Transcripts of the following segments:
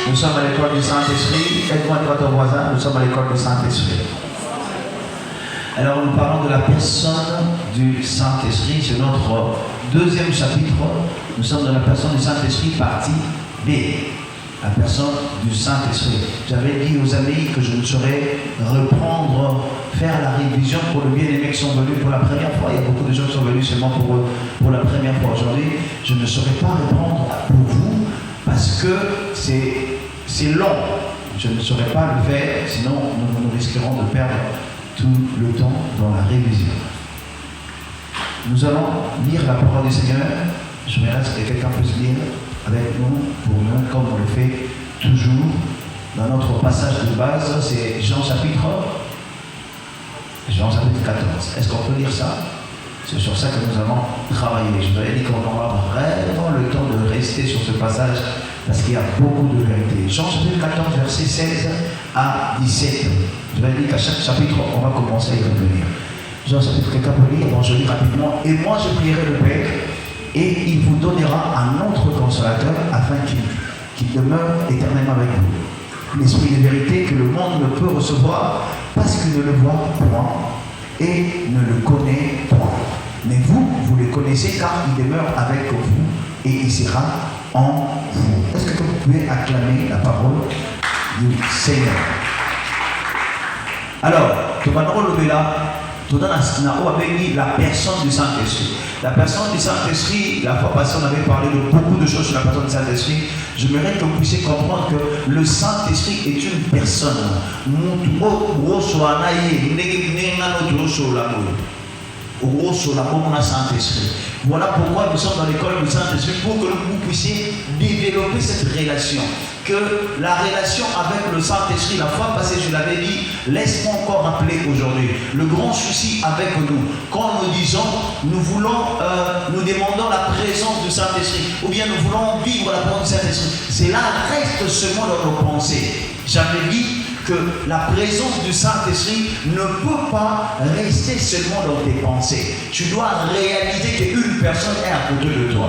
Nous sommes à l'école du Saint-Esprit. Aide-moi à ton voisin, nous sommes à l'école du Saint-Esprit. Alors nous parlons de la personne du Saint-Esprit, c'est notre deuxième chapitre. Nous sommes dans la personne du Saint-Esprit, partie B. La personne du Saint-Esprit. J'avais dit aux amis que je ne saurais reprendre, faire la révision pour le bien-aimé qui sont venus pour la première fois. Il y a beaucoup de gens qui sont venus seulement pour la première fois aujourd'hui. Je ne saurais pas reprendre pour vous parce que c'est long. Je ne saurais pas le faire, sinon nous risquerons de perdre tout le temps dans la révision. Nous allons lire la parole du Seigneur. Je verrai si quelqu'un peut se lire avec nous, pour nous, comme on le fait toujours. Dans notre passage de base, c'est Jean chapitre 14. Est-ce qu'on peut lire ça? C'est sur ça que nous allons travailler. Je vous avais dit qu'on aura vraiment le temps de rester sur ce passage parce qu'il y a beaucoup de vérité. Jean chapitre 14, verset 16 à 17. Je vous avais dit qu'à chaque chapitre, on va commencer à y revenir. Jean chapitre, quelqu'un peut lire? Bon, je lis rapidement. Et moi, je prierai le Père, et il vous donnera un autre consolateur afin qu'il demeure éternellement avec vous. L'esprit de vérité que le monde ne peut recevoir parce qu'il ne le voit point et ne le connaît point. Mais vous, vous le connaissez car il demeure avec vous et il sera en vous. Est-ce que vous pouvez acclamer la parole du Seigneur? Alors, tu vas nous relever là. Tout dans la personne du Saint-Esprit. La personne du Saint-Esprit, la fois passée, on avait parlé de beaucoup de choses sur la personne du Saint-Esprit. J'aimerais que vous puissiez comprendre que le Saint-Esprit est une personne. Saint-Esprit. Voilà pourquoi nous sommes dans l'école du Saint-Esprit, pour que vous puissiez développer cette relation. Que la relation avec le Saint-Esprit, la fois passée je l'avais dit, laisse-moi encore rappeler aujourd'hui, le grand souci avec nous, quand nous disons, nous demandons la présence du Saint-Esprit, ou bien nous voulons vivre la présence du Saint-Esprit, c'est là reste seulement dans nos pensées. J'avais dit que la présence du Saint-Esprit ne peut pas rester seulement dans tes pensées. Tu dois réaliser qu'une personne est à côté de toi.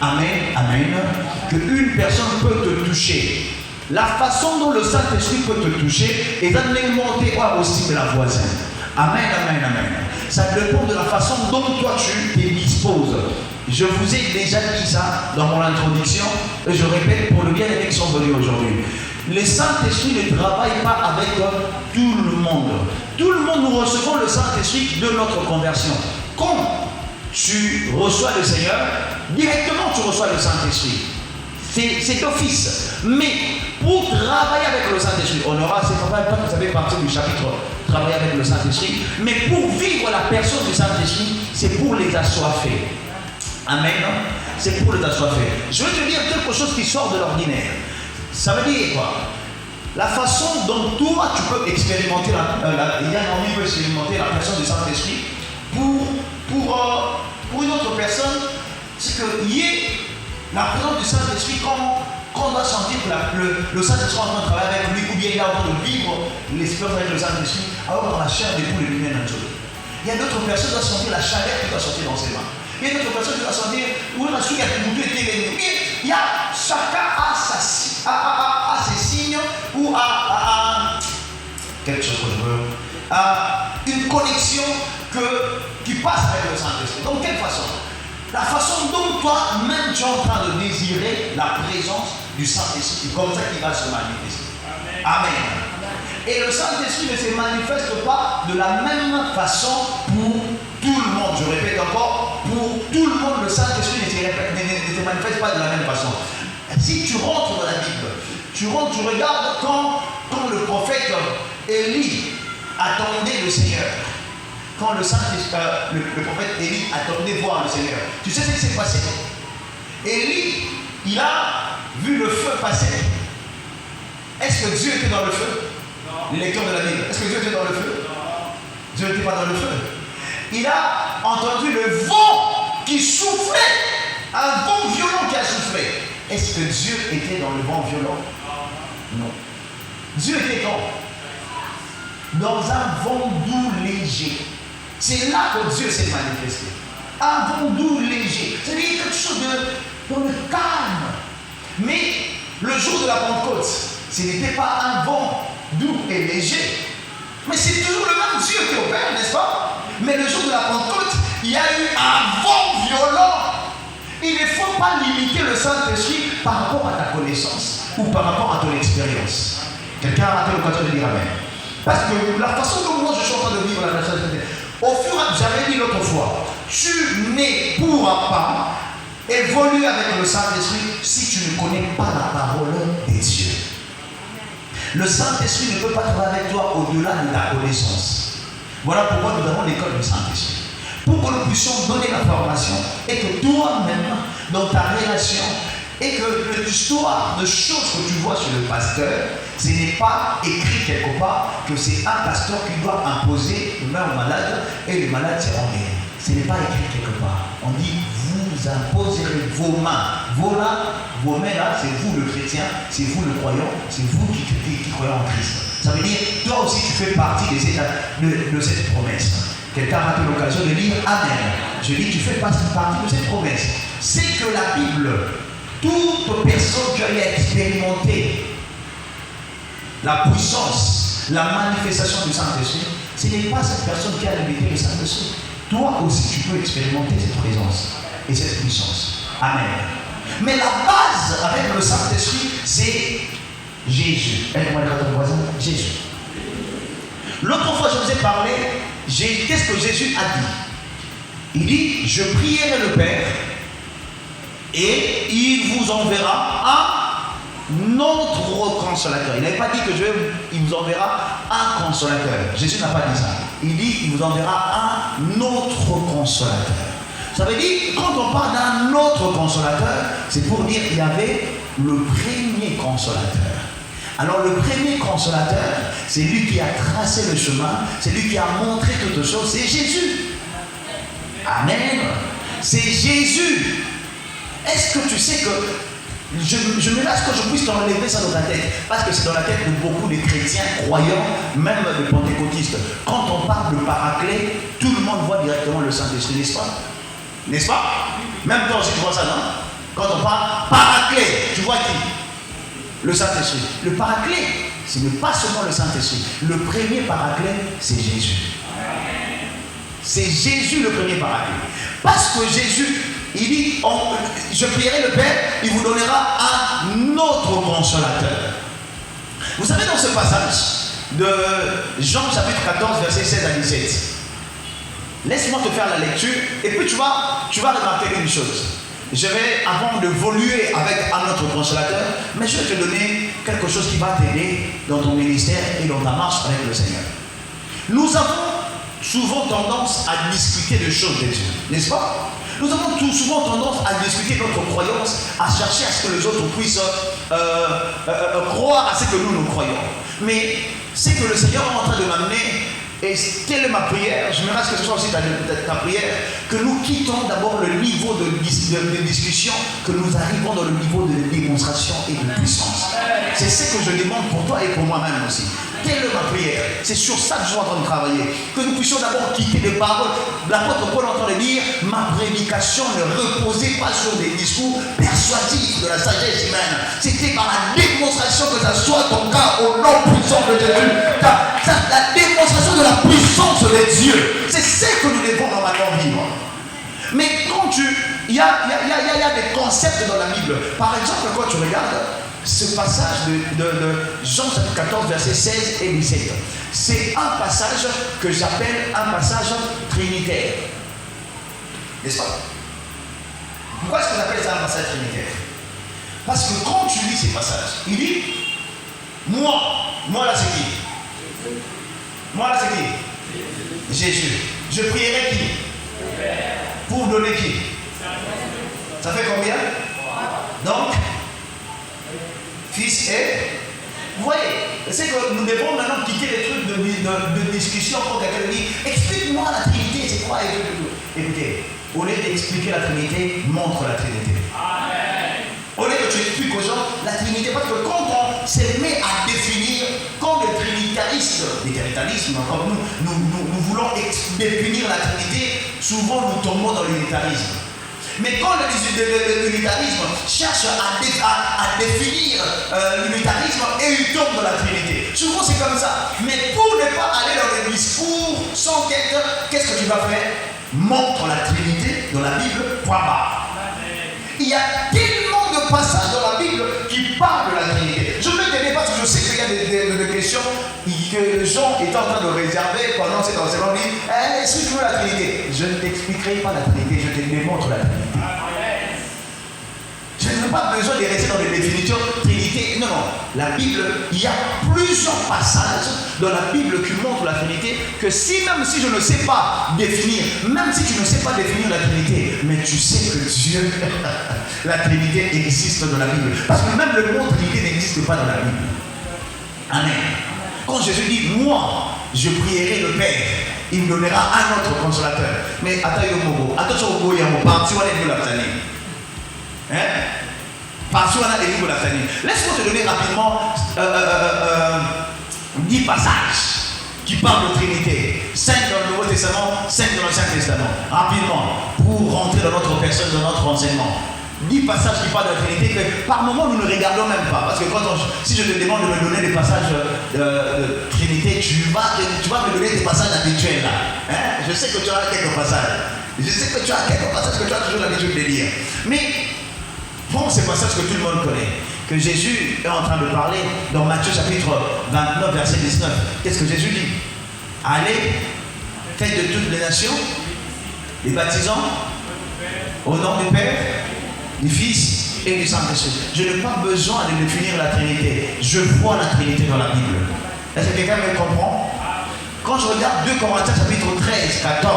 Amen, amen. Qu'une personne peut te toucher. La façon dont le Saint-Esprit peut te toucher est d'alimenter aussi de la voisine. Amen, amen, amen. Ça dépend de la façon dont toi tu te disposes. Je vous ai déjà dit ça dans mon introduction et je répète pour le bien-aimé qui sont venus aujourd'hui. Le Saint-Esprit ne travaille pas avec tout le monde. Tout le monde, nous recevons le Saint-Esprit de notre conversion. Quand tu reçois le Seigneur, directement tu reçois le Saint-Esprit. C'est d'office. Mais pour travailler avec le Saint-Esprit, on aura, c'est pas que vous savez partir du chapitre travailler avec le Saint-Esprit, mais pour vivre la personne du Saint-Esprit, c'est pour les assoiffés. Amen. C'est pour les assoiffés. Je vais te dire quelque chose qui sort de l'ordinaire. Ça veut dire quoi? La façon dont toi tu peux expérimenter peut expérimenter la personne du Saint-Esprit pour une autre personne, c'est qu'il y ait la présence du Saint-Esprit quand on doit sentir que le Saint-Esprit est en train de travailler avec lui, ou bien il est en train de vivre l'expérience avec le Saint-Esprit, alors dans la chair des poules et du même chose. Il y a d'autres personnes qui doivent sentir la chaleur qui doit sortir dans ses mains. Il y a d'autres personnes qui doivent sentir où on a su qu'il y a il y a chacun a ses signes ou quelque chose que je veux, une connexion qui passe avec le Saint-Esprit. Donc, quelle façon? La façon dont toi-même tu es en train de désirer la présence du Saint-Esprit, c'est comme ça qu'il va se manifester. Amen. Et le Saint-Esprit ne se manifeste pas de la même façon pour tout le monde. Je répète encore, pour tout le monde, le Saint-Esprit ne se manifeste pas de la même façon. Si tu rentres dans la Bible, tu regardes quand le prophète Élie attendait le Seigneur. Quand le prophète Élie attendait voir le Seigneur. Tu sais ce qui s'est passé? Élie, il a vu le feu passer. Est-ce que Dieu était dans le feu? Les lecteurs de la Bible, est-ce que Dieu était dans le feu? Non. Dieu n'était pas dans le feu. Il a entendu le vent qui soufflait. Un vent violent qui a soufflé. Est-ce que Dieu était dans le vent violent? Non. Dieu était dans un vent doux léger. C'est là que Dieu s'est manifesté. Un vent doux léger. C'est-à-dire quelque chose dans le calme. Mais Le jour de la Pentecôte, ce n'était pas un vent doux et léger, mais c'est toujours le même Dieu qui opère, n'est-ce pas? Mais le jour de la Pentecôte, il y a eu un vent violent. Il ne faut pas limiter le Saint-Esprit par rapport à ta connaissance ou par rapport à ton expérience. Quelqu'un a raté l'occasion de dire Amen. Parce que la façon dont moi je suis en train de vivre la nation, au fur et à mesure, j'avais dit l'autre fois, tu ne pourras pas évoluer avec le Saint-Esprit si tu ne connais pas la parole des dieux. Le Saint-Esprit ne peut pas travailler avec toi au-delà de ta connaissance. Voilà pourquoi nous avons l'école du Saint-Esprit. Pour que nous puissions donner la formation et que toi-même, dans ta relation, et que l'histoire de choses que tu vois sur le pasteur, ce n'est pas écrit quelque part que c'est un pasteur qui doit imposer une main au malade et le malade sera guéri. Ce n'est pas écrit quelque part. On dit vous imposerez vos mains. Vos mains là, c'est vous le chrétien, c'est vous le croyant, c'est vous qui croyez en Christ. Ça veut dire, toi aussi tu fais partie de cette promesse. Quelqu'un a eu l'occasion de dire Amen. Je dis, tu fais partie de cette promesse. C'est que la Bible, toute personne qui a expérimenté la puissance, la manifestation du Saint-Esprit, ce n'est pas cette personne qui a limité le Saint-Esprit. Toi aussi, tu peux expérimenter cette présence et cette puissance. Amen. Mais la base avec le Saint-Esprit, c'est Jésus. Aide-moi à ton voisin, Jésus. L'autre fois, je vous ai parlé, qu'est-ce que Jésus a dit? Il dit, je prierai le Père et il vous enverra un autre consolateur. Il n'avait pas dit que il vous enverra un consolateur. Jésus n'a pas dit ça. Il dit, il vous enverra un autre consolateur. Ça veut dire, quand on parle d'un autre consolateur, c'est pour dire qu'il y avait le premier consolateur. Alors le premier consolateur, c'est lui qui a tracé le chemin, c'est lui qui a montré toutes choses, c'est Jésus. Amen. C'est Jésus. Est-ce que tu sais que je me laisse que je puisse t'enlever ça dans ta tête, parce que c'est dans la tête de beaucoup de chrétiens croyants, même de pentecôtistes. Quand on parle de paraclet, tout le monde voit directement le Saint-Esprit, n'est-ce pas? N'est-ce pas? Même toi aussi tu vois ça, non? Quand on parle paraclet, tu vois qui? Le Saint-Esprit. Le paraclet, ce n'est pas seulement le Saint-Esprit. Le premier paraclet, c'est Jésus. C'est Jésus le premier paraclet. Parce que Jésus, il dit, je prierai le Père, il vous donnera un autre consolateur. Vous savez, dans ce passage de Jean chapitre 14, verset 16 à 17, laisse-moi te faire la lecture, et puis tu vas remarquer une chose. Je vais, avant de voluer avec un autre consolateur, mais je vais te donner quelque chose qui va t'aider dans ton ministère et dans ta marche avec le Seigneur. Nous avons souvent tendance à discuter des choses de Dieu, n'est-ce pas? Nous avons souvent tendance à discuter notre croyance, à chercher à ce que les autres puissent croire à ce que nous croyons. Mais c'est que le Seigneur est en train de m'amener. Et telle est ma prière, je me reste que ce soit aussi ta prière, que nous quittons d'abord le niveau de discussion, que nous arrivons dans le niveau de démonstration et de puissance. C'est ce que je demande pour toi et pour moi-même aussi. Telle est ma prière, c'est sur ça que je suis en train de travailler. Que nous puissions d'abord quitter les paroles. L'apôtre Paul est en train de dire, ma prédication ne reposait pas sur des discours persuasifs de la sagesse humaine. C'était par la démonstration que ça soit ton cas au nom puissant de Jésus. La démonstration de la puissance de Dieu. C'est ce que nous devons normalement vivre. Mais quand il y a des concepts dans la Bible. Par exemple, quand tu regardes ce passage de Jean chapitre 14, versets 16 et 17, c'est un passage que j'appelle un passage trinitaire. N'est-ce pas? Pourquoi est-ce que j'appelle ça un passage trinitaire? Parce que quand tu lis ces passages, il dit, moi là c'est qui? Moi là c'est qui? Jésus. Je prierai qui? Pour donner qui? Ça fait combien? Donc, Fils et... Vous voyez, c'est que nous devons maintenant quitter les trucs de discussion quand quelqu'un dit explique-moi la Trinité, c'est quoi? Écoutez, au lieu d'expliquer la Trinité, montre la Trinité. Amen. Au lieu que tu expliques aux gens la Trinité, parce que quand on se met à définir comme les trinitaristes, comme nous voulons définir la Trinité, souvent nous tombons dans l'unitarisme. Mais quand l'unitarisme cherche à définir l'unitarisme, et il tombe dans la Trinité. Souvent c'est comme ça. Mais pour ne pas aller dans le discours sans qu'est-ce que tu vas faire? Montre la Trinité dans la Bible, point barre. Il y a tellement de passages dans la Bible qui parlent de la Trinité. Je me tenais parce que je sais qu'il y a des questions que Jean est en train de réserver pendant cet enseignement. Il dit, explique-moi la Trinité. Je ne t'expliquerai pas la Trinité, je te démontre la Trinité. Je n'ai pas besoin de rester dans les définitions Trinité. Non, non. La Bible, il y a plusieurs passages dans la Bible qui montrent la Trinité que même si je ne sais pas définir, même si tu ne sais pas définir la Trinité, mais tu sais que Dieu, la Trinité existe dans la Bible. Parce que même le mot Trinité n'existe pas dans la Bible. Amen. Quand Jésus dit, moi, je prierai le Père, il me donnera un autre consolateur. Mais attention au mot, il y a un mot, partout, on est venu la famille. Parce qu'on a des livres de la famille. Laisse-moi te donner rapidement 10 passages qui parlent de Trinité. 5 dans le Nouveau Testament, 5 dans l'Ancien Testament. Rapidement, pour rentrer dans notre personne, dans notre enseignement. 10 passages qui parlent de la Trinité que par moment nous ne regardons même pas. Parce que si je te demande de me donner des passages de Trinité, tu vas me donner des passages habituels là. Je sais que tu as quelques passages. Je sais que tu as quelques passages que tu as toujours l'habitude de lire. Mais prends ces passages que tout le monde connaît, que Jésus est en train de parler dans Matthieu chapitre 29, verset 19. Qu'est-ce que Jésus dit? Allez, faites de toutes les nations, les baptisants au nom du Père, du Fils et du Saint-Esprit. Je n'ai pas besoin de définir la Trinité. Je vois la Trinité dans la Bible. Est-ce que quelqu'un me comprend? Quand je regarde 2 Corinthiens chapitre 13, 14,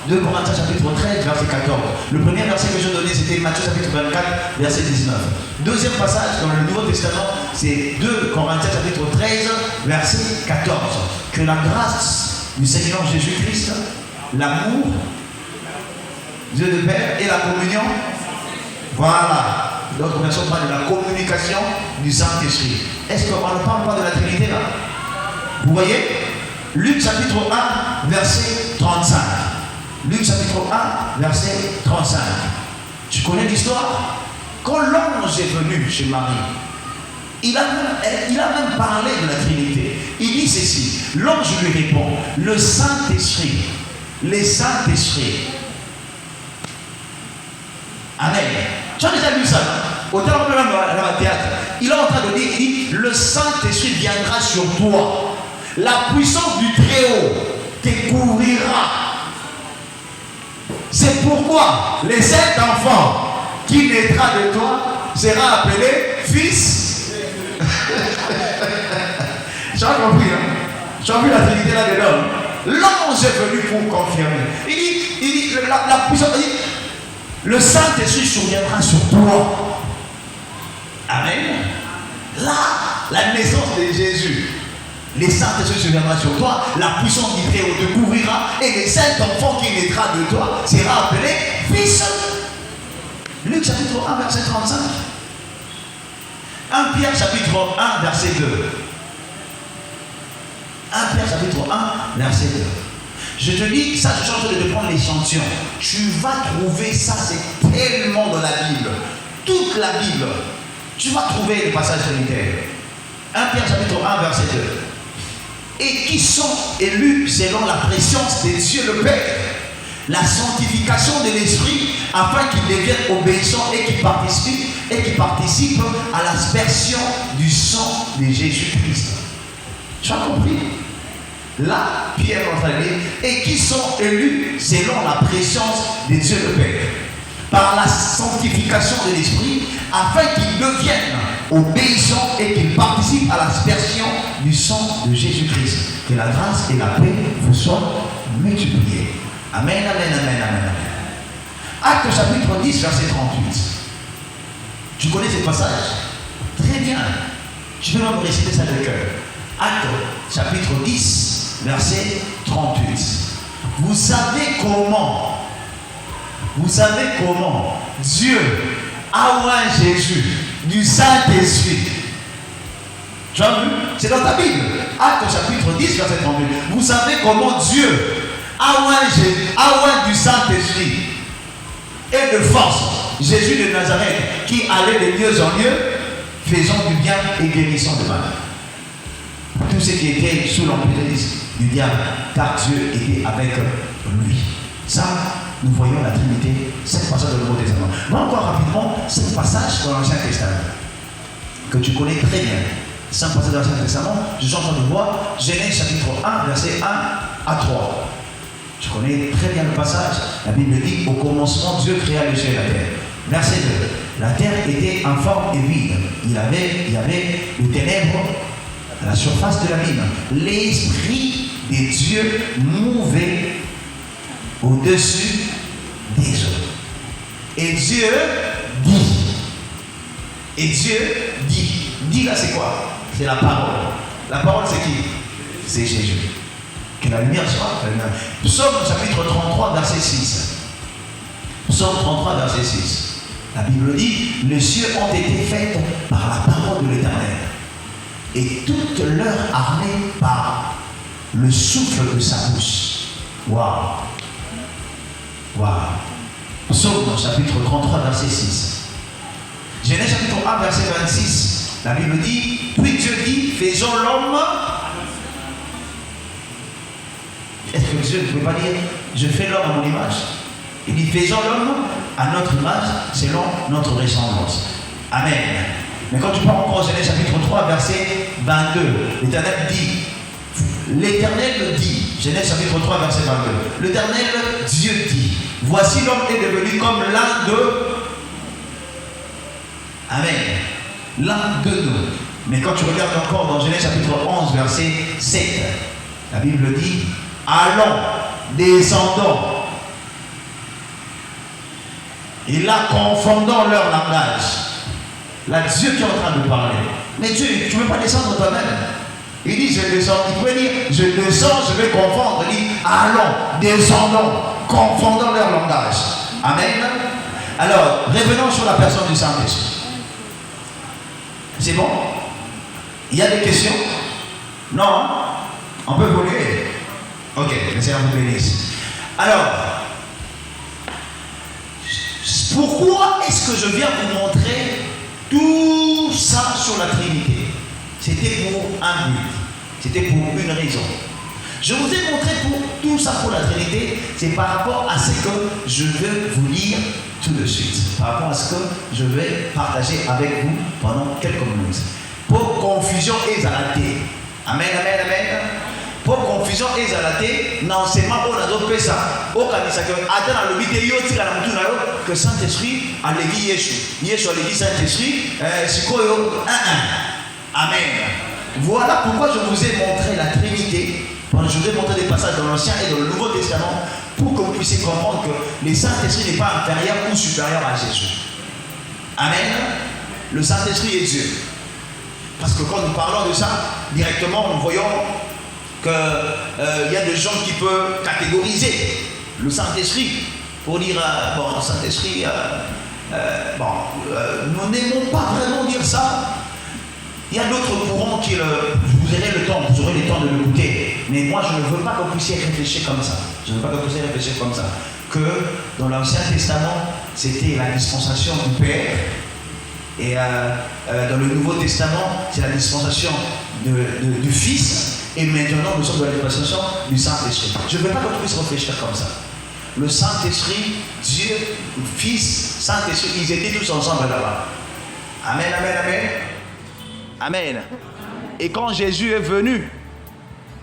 2 Corinthiens chapitre 13, verset 14, le premier verset que je donnais c'était Matthieu chapitre 24, verset 19. Deuxième passage dans le Nouveau Testament, c'est 2 Corinthiens chapitre 13, verset 14. Que la grâce du Seigneur Jésus-Christ, l'amour, Dieu de Père et la communion, voilà. Notre version parle de la communication du Saint-Esprit. Est-ce qu'on ne parle pas de la Trinité là? Vous voyez? Luc chapitre 1, verset 35. Luc chapitre 1, verset 35. Tu connais l'histoire? Quand l'ange est venu chez Marie, il a même parlé de la Trinité. Il dit ceci, l'ange lui répond, le Saint-Esprit, les Saint-Esprits. Amen. Tu as déjà lu ça, non? Au théâtre, il est en train de dire, il dit, le Saint-Esprit viendra sur toi. La puissance du Très-Haut te couvrira. C'est pourquoi les 7 enfants qui naîtra de toi sera appelé fils. Tu as compris, hein? Tu as vu la Trinité là-dedans? L'ange est venu pour confirmer. Il dit la puissance, il dit, le Saint-Esprit surviendra sur toi. Amen. Là, la naissance de Jésus. Les Saint-Esprit surviendra sur toi, la puissance du Très-Haut te couvrira, et les 7 enfants qui naîtra de toi sera appelé fils. Luc chapitre 1, verset 35. 1 Pierre chapitre 1, verset 2. 1 Pierre chapitre 1, verset 2. Je te dis, ça je suis en train de te prendre l'échantillon. Tu vas trouver ça, c'est tellement dans la Bible. Toute la Bible. Tu vas trouver le passage trinitaire. 1 Pierre chapitre 1, verset 2. Et qui sont élus selon la préscience de Dieu le Père, la sanctification de l'Esprit, afin qu'ils deviennent obéissants et qu'ils participent à l'aspersion du sang de Jésus-Christ. Tu as compris? Là, Pierre est en train de dire, et qui sont élus selon la préscience de Dieu le Père, par la sanctification de l'Esprit, afin qu'ils deviennent obéissants et qu'ils participent à l'aspersion du sang de Jésus-Christ. Que la grâce et la paix vous soient multipliées. Amen, amen, amen, amen. Acte chapitre 10, verset 38. Tu connais ce passage? Très bien. Tu peux même réciter ça de cœur. Acte chapitre 10, verset 38. Vous savez comment Dieu a oint Jésus du Saint-Esprit. Tu as vu? C'est dans ta Bible. Acte chapitre 10, verset 38. Vous savez comment Dieu a oint du Saint-Esprit. et de force. Jésus de Nazareth, qui allait de lieu en lieu, faisant du bien et guérissant de malades. Tous ceux qui étaient sous l'emprise du diable, car Dieu était avec lui. Ça, nous voyons la Trinité, 5 passages dans le Nouveau Testament. Moi encore rapidement, 5 passages dans l'Ancien Testament, que tu connais très bien. 5 passages dans l'Ancien Testament, je suis en train de voir Genèse chapitre 1, verset 1 à 3. Je connais très bien le passage. La Bible dit, au commencement, Dieu créa le ciel et la terre. Verset 2. La terre était informe et vide. Il y avait des ténèbres à la surface de l'abîme. L'Esprit de Dieu mouvait au-dessus des eaux. Et Dieu dit. Et Dieu dit. Dit là, c'est quoi? C'est la parole. La parole, c'est qui? C'est Jésus. Que la lumière soit. Psaume chapitre 33, verset 6. Psaume 33, verset 6. La Bible dit, les cieux ont été faits par la parole de l'Éternel, et toute leur armée par le souffle de sa bouche. Waouh! Waouh! Psaume chapitre 33, verset 6. Genèse chapitre 1, verset 26. La Bible dit, puis Dieu dit, faisons l'homme. Est-ce que Dieu ne peut pas dire, je fais l'homme à mon image? Il dit, faisons l'homme à notre image, selon notre ressemblance. Amen. Mais quand tu parles encore au Genèse chapitre 3, verset 22, l'Éternel dit, Genèse chapitre 3, verset 22, l'Éternel Dieu dit, voici l'homme est devenu comme l'un d'eux. Amen. L'un de nous. Mais quand tu regardes encore dans Genèse chapitre 11, verset 7, la Bible dit, allons, descendons. Et là, confondons leur langage. Là, Dieu qui est en train de parler. Mais Dieu, tu ne veux pas descendre toi-même. Il dit, je descends. Il peut dire, je descends, je vais confondre. Il dit, allons, descendons, confondons leur langage. Amen. Alors, revenons sur la personne du Saint-Esprit. C'est bon? Il y a des questions? Non? On peut évoluer? Ok, le Seigneur vous bénisse. Alors, pourquoi est-ce que je viens vous montrer tout ça sur la Trinité? C'était pour un but, c'était pour une raison. Je vous ai montré pour tout ça pour la Trinité, c'est par rapport à ce que je veux vous lire tout de suite, par rapport à ce que je vais partager avec vous pendant quelques minutes. Pour confusion exalatée. Amen, amen, amen. Pour confusion exalatée, l'enseignement on a d'autres ça. Au canisa que attends le vidéo tira la mutu nayo que Saint-Esprit a l'église Yeshua. Yeshua a l'église Saint-Esprit, sikoyo amen. Voilà pourquoi je vous ai montré la Trinité. Je vous ai montré des passages dans l'Ancien et dans le Nouveau Testament pour que vous puissiez comprendre que le Saint-Esprit n'est pas inférieur ou supérieur à Jésus. Amen. Le Saint-Esprit est Dieu. Parce que quand nous parlons de ça, directement nous voyons qu'il y a des gens qui peuvent catégoriser le Saint-Esprit pour dire bon, le Saint-Esprit, nous n'aimons pas vraiment dire ça. Il y a d'autres courants qui vous aurez le temps, vous aurez le temps de l'écouter. Mais moi, je ne veux pas que vous puissiez réfléchir comme ça. Je ne veux pas que vous puissiez réfléchir comme ça. Que dans l'Ancien Testament, c'était la dispensation du Père. Et dans le Nouveau Testament, c'est la dispensation du Fils. Et maintenant, nous sommes dans la dispensation du Saint-Esprit. Je ne veux pas que vous puissiez réfléchir comme ça. Le Saint-Esprit, Dieu, Fils, Saint-Esprit, ils étaient tous ensemble là-bas. Amen, amen, amen. Amen. Et quand Jésus est venu,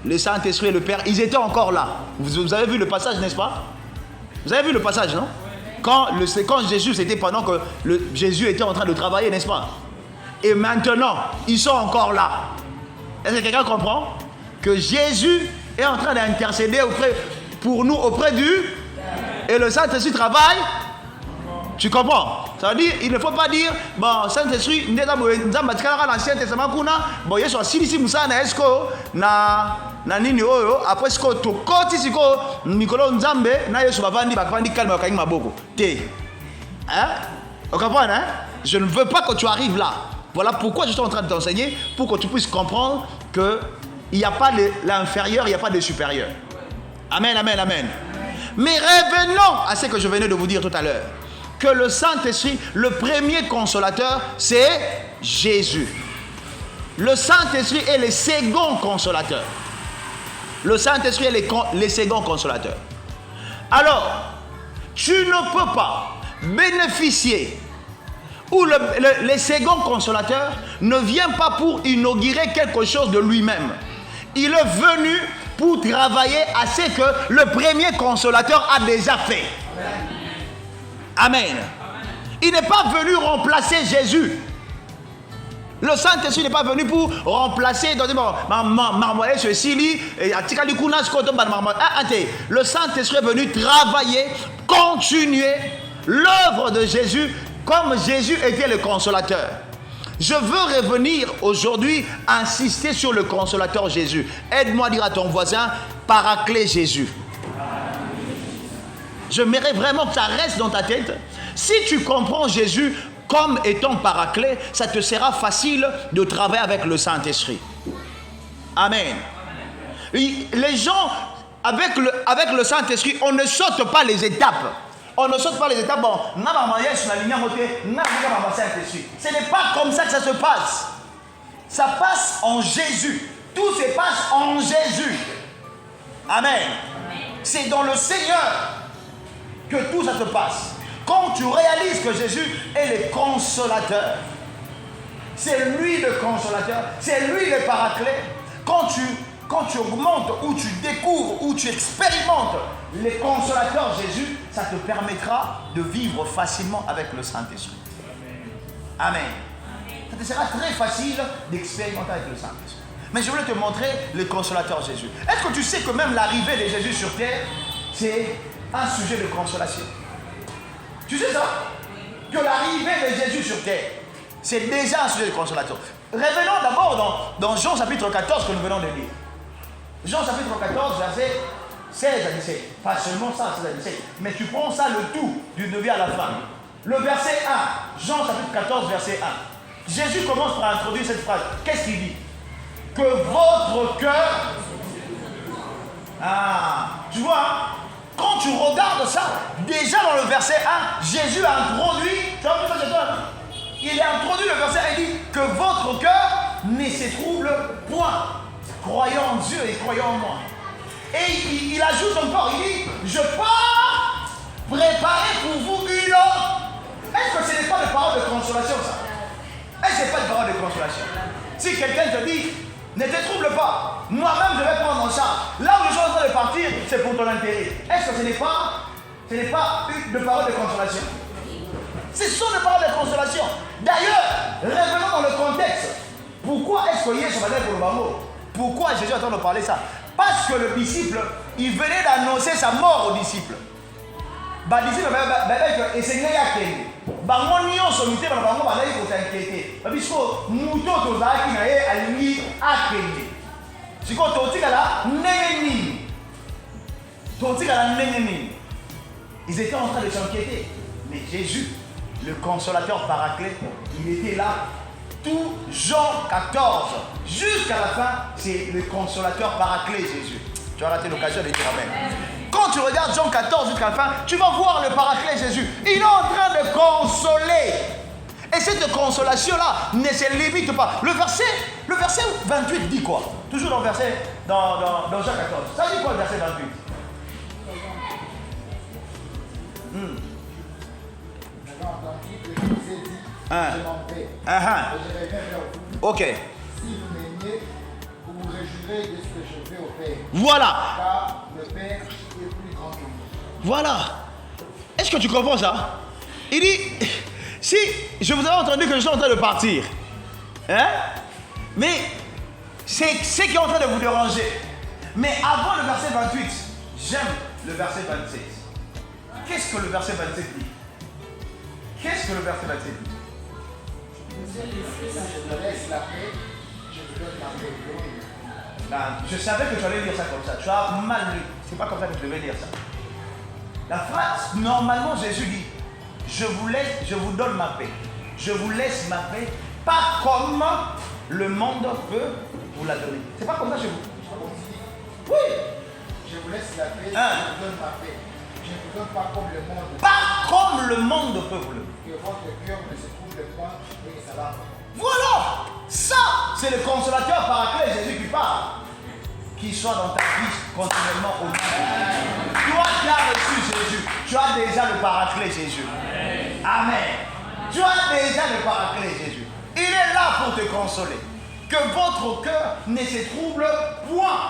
le Saint-Esprit et le Père, ils étaient encore là. Vous avez vu le passage, n'est-ce pas? Vous avez vu le passage, non? Quand Jésus, c'était pendant que Jésus était en train de travailler, n'est-ce pas? Et maintenant, ils sont encore là. Est-ce que quelqu'un comprend? Que Jésus est en train d'intercéder pour nous auprès du... Et le Saint-Esprit travaille. Tu comprends? Ça veut dire, il ne faut pas dire, bon, Saint-Esprit, l'Ancien Testament, bon, il y a silisi musana esko na nini oyo après ce que tu koti siko Nicolas Nzambe na yesu bavandi bakavandi kalma bakangi maboko te. Hein? On comprend, hein? Je ne veux pas que tu arrives là. Voilà pourquoi je suis en train de t'enseigner, pour que tu puisses comprendre que il n'y a pas l'inférieur, il n'y a pas de supérieur. Amen, amen, amen. Mais revenons à ce que je venais de vous dire tout à l'heure. que le Saint-Esprit, le premier consolateur, c'est Jésus. Le Saint-Esprit est le second consolateur. Le Saint-Esprit est le second consolateur. Alors, tu ne peux pas bénéficier, ou le second consolateur ne vient pas pour inaugurer quelque chose de lui-même. Il est venu pour travailler à ce que le premier consolateur a déjà fait. Amen. Il n'est pas venu remplacer Jésus. Le Saint-Esprit n'est pas venu pour remplacer. Le Saint-Esprit est venu travailler, continuer l'œuvre de Jésus comme Jésus était le consolateur. Je veux revenir aujourd'hui, insister sur le consolateur Jésus. Aide-moi à dire à ton voisin, Paraclet Jésus. J'aimerais vraiment que ça reste dans ta tête. Si tu comprends Jésus comme étant Paraclet, ça te sera facile de travailler avec le Saint-Esprit. Amen. Les gens, avec le Saint-Esprit, on ne saute pas les étapes. On ne saute pas les étapes. Bon, ce n'est pas comme ça que ça se passe. Ça passe en Jésus. Tout se passe en Jésus. Amen. C'est dans le Seigneur que tout ça se passe. Quand tu réalises que Jésus est le consolateur, c'est lui le consolateur, c'est lui le paraclet. Quand tu augmentes ou tu découvres ou tu expérimentes le consolateur Jésus, ça te permettra de vivre facilement avec le Saint-Esprit. Amen. Ça te sera très facile d'expérimenter avec le Saint-Esprit. Mais je voulais te montrer le consolateur Jésus. Est-ce que tu sais que même l'arrivée de Jésus sur terre, c'est un sujet de consolation? Tu sais ça? Que l'arrivée de Jésus sur terre, c'est déjà un sujet de consolation. Revenons d'abord dans Jean chapitre 14 que nous venons de lire. Jean chapitre 14, verset 16 à 17. Pas seulement ça, 16 à 17. Mais tu prends ça le tout, du début à la fin. Le verset 1, Jean chapitre 14, verset 1. Jésus commence par introduire cette phrase. Qu'est-ce qu'il dit? Que votre cœur... Ah, tu vois, quand tu regardes ça, déjà dans le verset 1, Jésus a introduit... Tu vois ça, il a introduit le verset 1 et dit que votre cœur ne se trouble point. Croyons en Dieu et croyons en moi. Et il ajoute encore, il dit, je pars préparer pour vous une autre. Est-ce que ce n'est pas une parole de consolation ça? Est-ce que ce n'est pas une parole de consolation? Si quelqu'un te dit, ne te trouble pas, moi-même je vais prendre en charge. Là où je suis en train de partir, c'est pour ton intérêt. Est-ce que ce n'est pas une parole de consolation? Ce sont des paroles de consolation. D'ailleurs, revenons dans le contexte. Pourquoi est-ce que hier je parlais pour le Bango? Pourquoi Jésus est en train de parler ça? Parce que le disciple, il venait d'annoncer sa mort aux disciples. Les disciples, ils s'engaient à Kéné. Bango n'y ont somité, mais Bango va aller pour s'inquiéter. Parce que Mouto Tozaki n'a pas allé à Kéné. Si quand tu es là, ils étaient en train de s'inquiéter. Mais Jésus, le consolateur paraclet, il était là. Tout Jean 14, jusqu'à la fin, c'est le consolateur paraclet Jésus. Tu as raté l'occasion de dire amen. Quand tu regardes Jean 14 jusqu'à la fin, tu vas voir le paraclet Jésus. Il est en train de consoler. Et cette consolation-là ne se limite pas. Le verset 28 dit quoi? Toujours dans Jean 14. Ça dit quoi le verset 28? Ok. Si vous m'aimez, vous vous réjouirez de ce que je fais au Père. Voilà. Car le Père est plus grand que moi. Voilà. Est-ce que tu comprends ça? Il dit, si je vous avais entendu que je suis en train de partir, hein? Mais c'est ce qui est en train de vous déranger. Mais avant le verset 28, j'aime le verset 27. Qu'est-ce que le verset 27 dit? Qu'est-ce que le verset 27 dit? Je te laisse la paix, je te donne la paix. Je savais que tu allais dire ça comme ça. Tu as mal lu. C'est pas comme ça que je devais dire ça. La phrase, normalement, Jésus dit, je vous donne ma paix. Je vous laisse ma paix, pas comme le monde peut vous la donner. C'est pas comme ça chez vous. Oui. Je vous laisse la paix, je vous donne ma paix. Je ne vous donne pas comme le monde. Pas comme le monde peut vous le donner. Que votre cœur ne se trouble point et que ça va. Voilà, ça, c'est le consolateur paraclet Jésus qui parle. Qu'il soit dans ta vie continuellement au nom de Jésus. Toi qui as reçu Jésus, tu as déjà le paraclet Jésus. Amen. Tu as déjà le paraclet Jésus. Il est là pour te consoler. Que votre cœur ne se trouble point.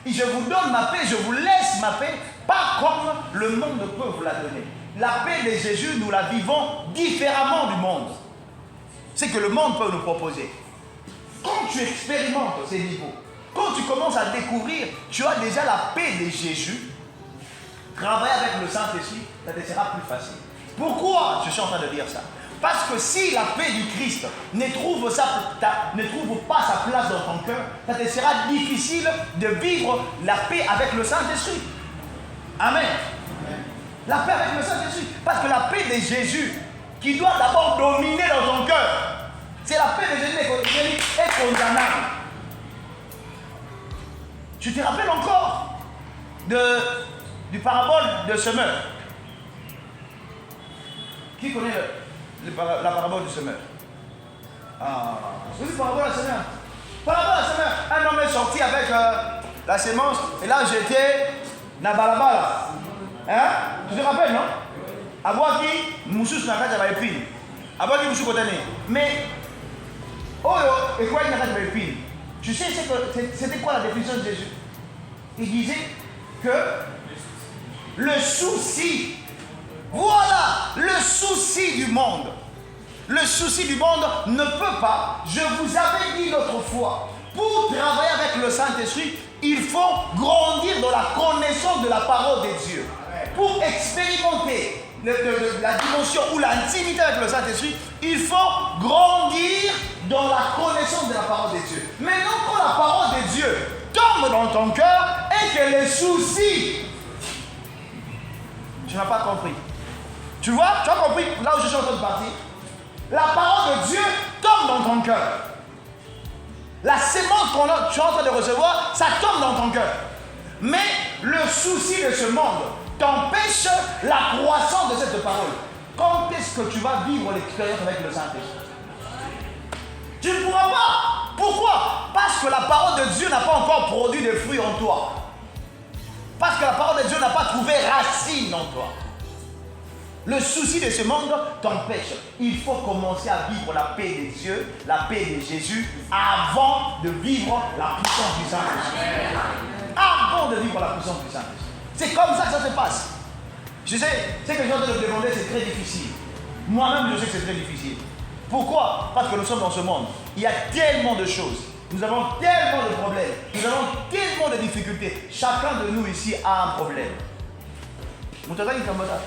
Et je vous donne ma paix, je vous laisse ma paix, pas comme le monde peut vous la donner. La paix de Jésus, nous la vivons différemment du monde. C'est que le monde peut nous proposer. Quand tu expérimentes ces niveaux, quand tu commences à découvrir, tu as déjà la paix de Jésus, travailler avec le Saint-Esprit, ça te sera plus facile. Pourquoi je suis en train de dire ça? Parce que si la paix du Christ ne trouve pas sa place dans ton cœur, ça te sera difficile de vivre la paix avec le Saint-Esprit. Amen. La paix avec le Saint-Esprit. Parce que la paix de Jésus, qui doit d'abord dominer dans ton cœur, c'est la paix de Jésus qui est condamnable. Tu te rappelles encore du parabole de semeur? Qui connaît la parabole du semeur? C'est la parabole de la semeur. Parabole de la semeur. Un homme est sorti avec la sémence et là j'étais dans balabala. Hein? Tu te rappelles, non? Abouaki, Moussous n'a pas de épine. Abouaki, Moussous Kotane. Mais, oh, et quoi il n'a pas de épine? Tu sais, c'était quoi la définition de Jésus? Il disait que le souci, voilà, le souci du monde. Le souci du monde ne peut pas, je vous avais dit l'autre fois, pour travailler avec le Saint-Esprit, il faut grandir dans la connaissance de la parole de Dieu. Pour expérimenter la dimension ou l'intimité avec le Saint-Esprit, il faut grandir dans la connaissance de la parole de Dieu. Maintenant, quand la parole de Dieu tombe dans ton cœur et que les soucis, tu n'as pas compris. Tu vois, tu as compris là où je suis en train de partir. La parole de Dieu tombe dans ton cœur. La sémence que tu es en train de recevoir, ça tombe dans ton cœur. Mais le souci de ce monde t'empêche la croissance de cette parole. Quand est-ce que tu vas vivre l'expérience avec le Saint-Esprit? Tu ne pourras pas. Pourquoi? Parce que la parole de Dieu n'a pas encore produit de fruits en toi. Parce que la parole de Dieu n'a pas trouvé racine en toi. Le souci de ce monde t'empêche. Il faut commencer à vivre la paix de Dieu, la paix de Jésus, avant de vivre la puissance du Saint-Esprit. Avant de vivre la puissance du Saint-Esprit. C'est comme ça que ça se passe. Je sais, ce que je viens de te demander, c'est très difficile. Moi-même, je sais que c'est très difficile. Pourquoi? Parce que nous sommes dans ce monde. Il y a tellement de choses. Nous avons tellement de problèmes. Nous avons tellement de difficultés. Chacun de nous ici a un problème. Vous avez dit comme ça?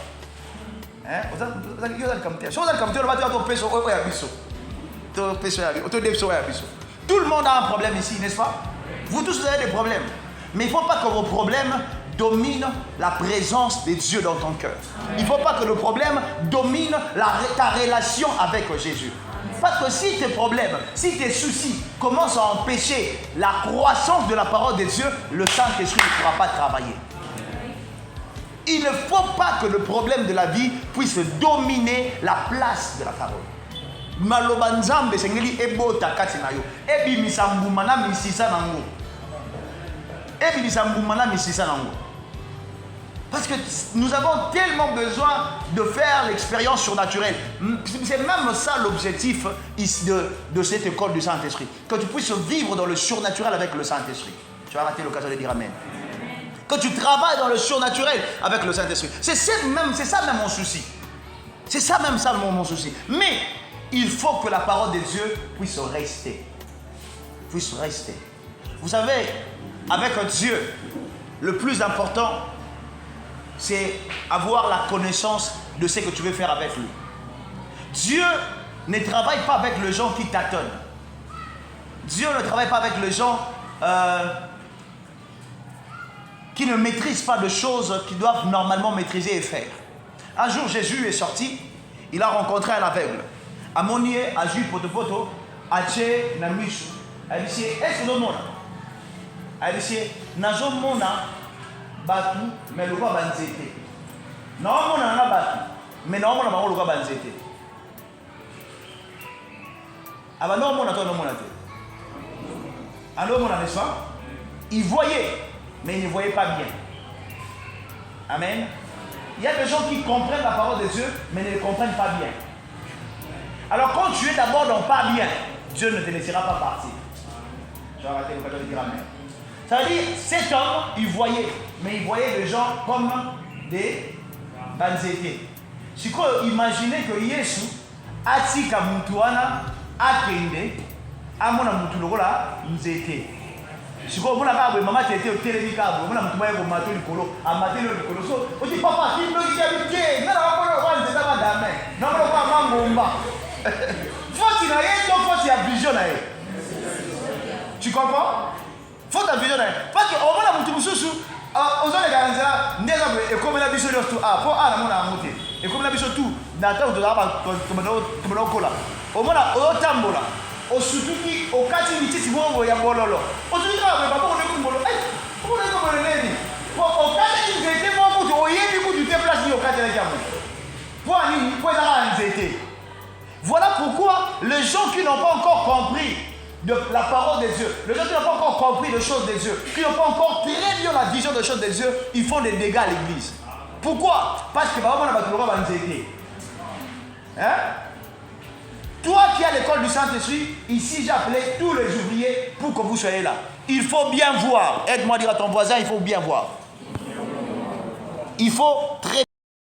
Tout le monde a un problème ici, n'est-ce pas? Vous tous vous avez des problèmes. Mais il ne faut pas que vos problèmes dominent la présence de Dieu dans ton cœur. Il ne faut pas que le problème domine ta relation avec Jésus. Parce que si tes problèmes, si tes soucis commencent à empêcher la croissance de la parole de Dieu, le Saint-Esprit ne pourra pas travailler. Il ne faut pas que le problème de la vie puisse dominer la place de la parole. Malobanzambe sengeli ebota katinayo. Ebi misambumana misisa nango. Ebi misambumana misisa nango. Parce que nous avons tellement besoin de faire l'expérience surnaturelle. C'est même ça l'objectif de cette école du Saint-Esprit. Que tu puisses vivre dans le surnaturel avec le Saint-Esprit. Tu vas rater l'occasion de dire Amen. Que tu travailles dans le surnaturel avec le Saint-Esprit. C'est ça même mon souci. C'est ça même mon souci. Mais il faut que la parole de Dieu puisse rester. Puisse rester. Vous savez, avec Dieu, le plus important, c'est avoir la connaissance de ce que tu veux faire avec lui. Dieu ne travaille pas avec les gens qui tâtonnent. Dieu ne travaille pas avec les gens qui ne maîtrisent pas de choses qu'ils doivent normalement maîtriser et faire. Un jour, Jésus est sorti, il a rencontré un aveugle. Amonié, Aju, Potopoto, Ache, Namishu. Elle dit, est-ce que le monde? Elle dit, Najo Mona, Batu, mais le roi Banzete. Non, on a un battu. Mais non, on a un local banzete. Ah non, on a toi, non, on a toi. Alors, on a, n'est-ce pas? Ils voyaient, mais ils ne voyaient pas bien. Amen. Il y a des gens qui comprennent la parole de Dieu, mais ne le comprennent pas bien. Alors, quand tu es d'abord dans pas bien, Dieu ne te laissera pas partir. Je vais arrêter le cas de dire amen. Ça veut dire, cet homme, il voyait, mais il voyait les gens comme des banzétés. Si vous imaginez que Jésus a dit que Moutuana a kende, a mon Moutulola, nzete. Si vous voulez que maman était au télévica, vous voulez que maman ait maté le colo, a maté le colo. On dit papa, qui me dit habité, non, non, non, non, non, non, faut qu'il y ait donc faut qu'il y ait vision là. Tu comprends? Faut ta vision là. Parce que au moins la mutu mususu, aux autres garanties là, n'eza et comme la vision tout ah pour ah la mona amuté. Et comme la vision tout, n'attend de là comme on cola. Au moins au tambola. Au sutuki au kati miti si bon ya bololo. Au sutuki là papa on est comme bololo. Eh, on est comme le nez. Au kati qui était bon pour au yé du coup du te place ni au kati là jamu. Pour ani pour ça là nzete. Voilà pourquoi les gens qui n'ont pas encore compris de la parole de Dieu, les gens qui n'ont pas encore compris les choses de Dieu, qui n'ont pas encore très bien la vision des choses de Dieu, ils font des dégâts à l'église. Pourquoi? Parce que hein? Toi qui as l'école du Saint-Esprit, ici j'ai appelé tous les ouvriers pour que vous soyez là. Il faut bien voir. Aide-moi à dire à ton voisin, il faut bien voir. Il faut très